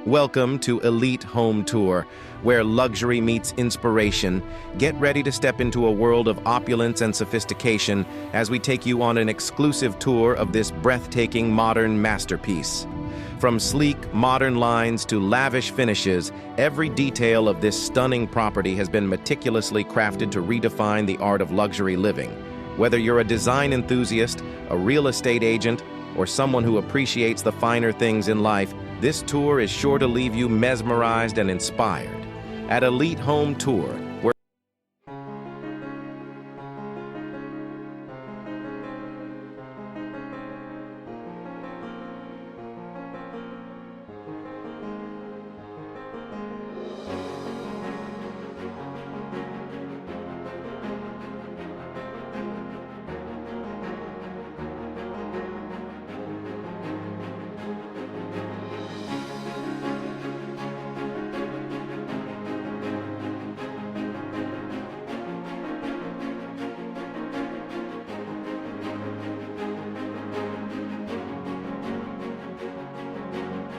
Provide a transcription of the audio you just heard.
Welcome to Elite Home Tour, where luxury meets inspiration. Get ready to step into a world of opulence and sophistication as we take you on an exclusive tour of this breathtaking modern masterpiece. From sleek, modern lines to lavish finishes, every detail of this stunning property has been meticulously crafted to redefine the art of luxury living. Whether you're a design enthusiast, a real estate agent, or someone who appreciates the finer things in life, this tour is sure to leave you mesmerized and inspired. At Elite Home Tour,